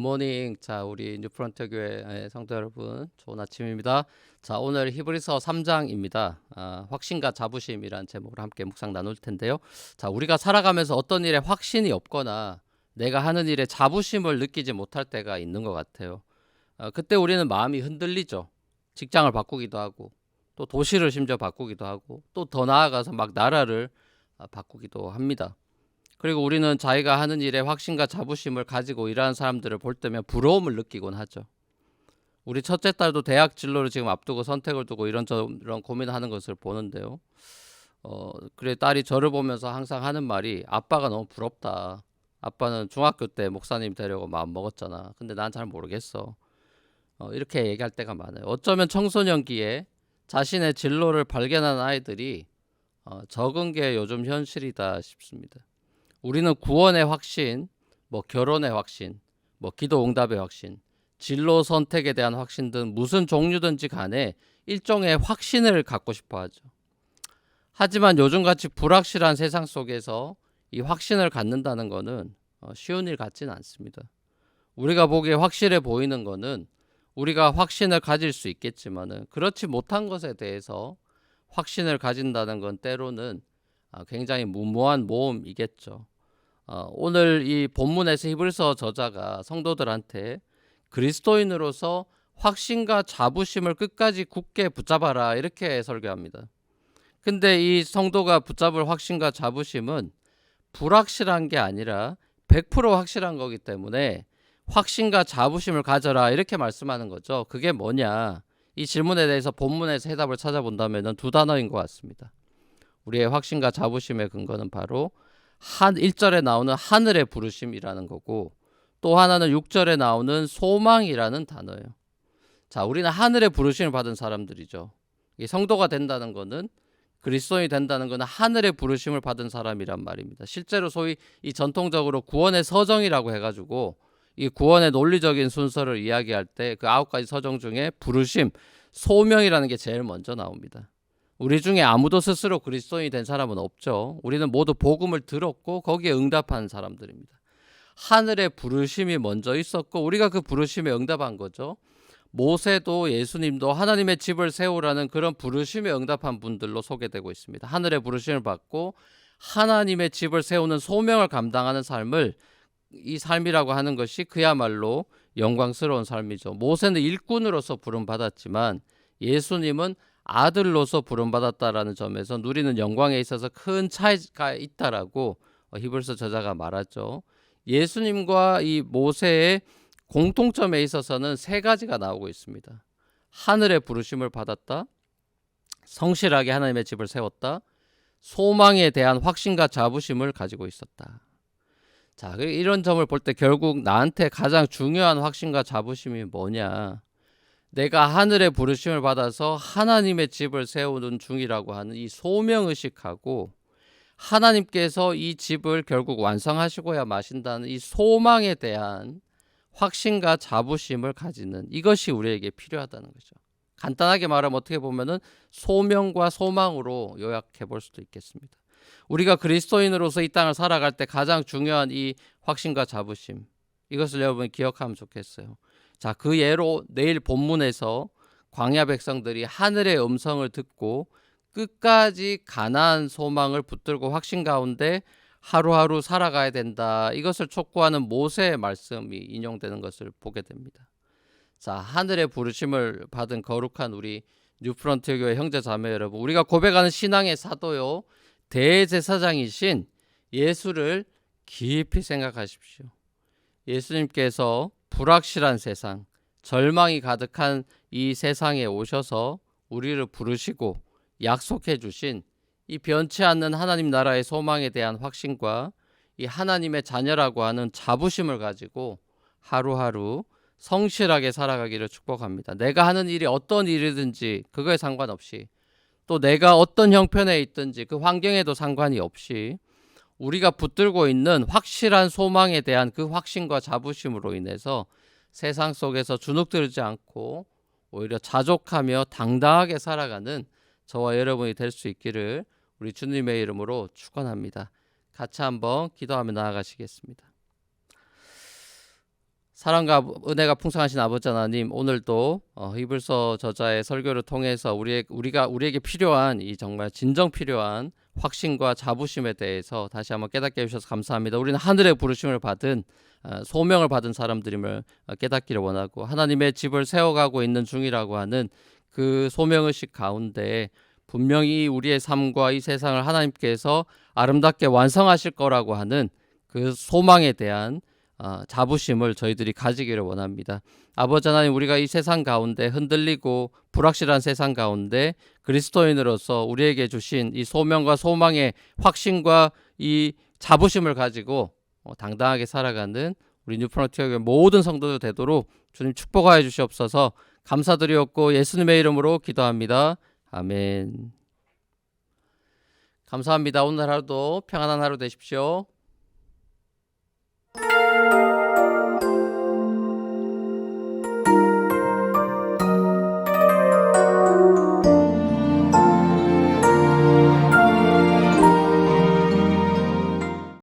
굿모닝. 자, 우리 뉴프런트 교회 성도 여러분, 좋은 아침입니다. 자, 오늘 히브리서 3장입니다. 확신과 자부심이란 제목으로 함께 묵상 나눌 텐데요. 자, 우리가 살아가면서 어떤 일에 확신이 없거나 내가 하는 일에 자부심을 느끼지 못할 때가 있는 것 같아요. 그때 우리는 마음이 흔들리죠. 직장을 바꾸기도 하고, 또 도시를 심지어 바꾸기도 하고, 또 더 나아가서 막 나라를 바꾸기도 합니다. 그리고 우리는 자기가 하는 일에 확신과 자부심을 가지고 일하는 사람들을 볼 때면 부러움을 느끼곤 하죠. 우리 첫째 딸도 대학 진로를 지금 앞두고 선택을 두고 이런 고민하는 것을 보는데요. 그래 딸이 저를 보면서 항상 하는 말이 아빠가 너무 부럽다. 아빠는 중학교 때 목사님 되려고 마음 먹었잖아. 근데 난 잘 모르겠어. 이렇게 얘기할 때가 많아요. 어쩌면 청소년기에 자신의 진로를 발견한 아이들이 적은 게 요즘 현실이다 싶습니다. 우리는 구원의 확신, 결혼의 확신, 기도 응답의 확신, 진로 선택에 대한 확신 등 무슨 종류든지 간에 일종의 확신을 갖고 싶어 하죠. 하지만 요즘같이 불확실한 세상 속에서 이 확신을 갖는다는 것은 쉬운 일 같지는 않습니다. 우리가 보기에 확실해 보이는 것은 우리가 확신을 가질 수 있겠지만 그렇지 못한 것에 대해서 확신을 가진다는 건 때로는 굉장히 무모한 모험이겠죠. 오늘 이 본문에서 히브리서 저자가 성도들한테 그리스도인으로서 확신과 자부심을 끝까지 굳게 붙잡아라 이렇게 설교합니다. 근데 이 성도가 붙잡을 확신과 자부심은 불확실한 게 아니라 100% 확실한 거기 때문에 확신과 자부심을 가져라 이렇게 말씀하는 거죠. 그게 뭐냐? 이 질문에 대해서 본문에서 해답을 찾아본다면 두 단어인 것 같습니다. 우리의 확신과 자부심의 근거는 바로 1절에 나오는 하늘의 부르심이라는 거고, 또 하나는 6절에 나오는 소망이라는 단어예요. 자, 우리는 하늘의 부르심을 받은 사람들이죠. 이 성도가 된다는 거는, 그리스도인이 된다는 것은 하늘의 부르심을 받은 사람이란 말입니다. 실제로 소위 이 전통적으로 구원의 서정이라고 해가지고 이 구원의 논리적인 순서를 이야기할 때 그 9가지 서정 중에 부르심, 소명이라는 게 제일 먼저 나옵니다. 우리 중에 아무도 스스로 그리스도인이 된 사람은 없죠. 우리는 모두 복음을 들었고 거기에 응답한 사람들입니다. 하늘의 부르심이 먼저 있었고 우리가 그 부르심에 응답한 거죠. 모세도 예수님도 하나님의 집을 세우라는 그런 부르심에 응답한 분들로 소개되고 있습니다. 하늘의 부르심을 받고 하나님의 집을 세우는 소명을 감당하는 삶을, 이 삶이라고 하는 것이 그야말로 영광스러운 삶이죠. 모세는 일꾼으로서 부름받았지만 예수님은 아들로서 부름받았다라는 점에서 누리는 영광에 있어서 큰 차이가 있다라고 히브리서 저자가 말하죠. 예수님과 이 모세의 공통점에 있어서는 3가지가 나오고 있습니다. 하늘의 부르심을 받았다, 성실하게 하나님의 집을 세웠다, 소망에 대한 확신과 자부심을 가지고 있었다. 자, 이런 점을 볼 때 결국 나한테 가장 중요한 확신과 자부심이 뭐냐? 내가 하늘의 부르심을 받아서 하나님의 집을 세우는 중이라고 하는 이 소명의식하고 하나님께서 이 집을 결국 완성하시고야 마신다는 이 소망에 대한 확신과 자부심을 가지는, 이것이 우리에게 필요하다는 거죠. 간단하게 말하면 어떻게 보면은 소명과 소망으로 요약해 볼 수도 있겠습니다. 우리가 그리스도인으로서 이 땅을 살아갈 때 가장 중요한 이 확신과 자부심, 이것을 여러분이 기억하면 좋겠어요. 자, 그 예로 내일 본문에서 광야 백성들이 하늘의 음성을 듣고 끝까지 가나안 소망을 붙들고 확신 가운데 하루하루 살아가야 된다. 이것을 촉구하는 모세의 말씀이 인용되는 것을 보게 됩니다. 자, 하늘의 부르심을 받은 거룩한 우리 뉴프런트 교회 형제 자매 여러분, 우리가 고백하는 신앙의 사도요, 대제사장이신 예수를 깊이 생각하십시오. 예수님께서 불확실한 세상, 절망이 가득한 이 세상에 오셔서 우리를 부르시고 약속해 주신 이 변치 않는 하나님 나라의 소망에 대한 확신과 이 하나님의 자녀라고 하는 자부심을 가지고 하루하루 성실하게 살아가기를 축복합니다. 내가 하는 일이 어떤 일이든지 그거에 상관없이, 또 내가 어떤 형편에 있든지 그 환경에도 상관이 없이 우리가 붙들고 있는 확실한 소망에 대한 그 확신과 자부심으로 인해서 세상 속에서 주눅들지 않고 오히려 자족하며 당당하게 살아가는 저와 여러분이 될 수 있기를 우리 주님의 이름으로 축원합니다. 같이 한번 기도하며 나아가시겠습니다. 사랑과 은혜가 풍성하신 아버지 하나님, 오늘도 히브리서 저자의 설교를 통해서 우리에게 필요한 이 정말 진정 필요한 확신과 자부심에 대해서 다시 한번 깨닫게 해주셔서 감사합니다. 우리는 하늘의 부르심을 받은 소명을 받은 사람들임을 깨닫기를 원하고 하나님의 집을 세워가고 있는 중이라고 하는 그 소명의식 가운데 분명히 우리의 삶과 이 세상을 하나님께서 아름답게 완성하실 거라고 하는 그 소망에 대한 자부심을 저희들이 가지기를 원합니다. 아버지 하나님, 우리가 이 세상 가운데 흔들리고 불확실한 세상 가운데 그리스도인으로서 우리에게 주신 이 소명과 소망의 확신과 이 자부심을 가지고 당당하게 살아가는 우리 뉴프런티어교회 모든 성도들 되도록 주님 축복하여 주시옵소서. 감사드리옵고 예수님의 이름으로 기도합니다. 아멘. 감사합니다. 오늘 하루도 평안한 하루 되십시오.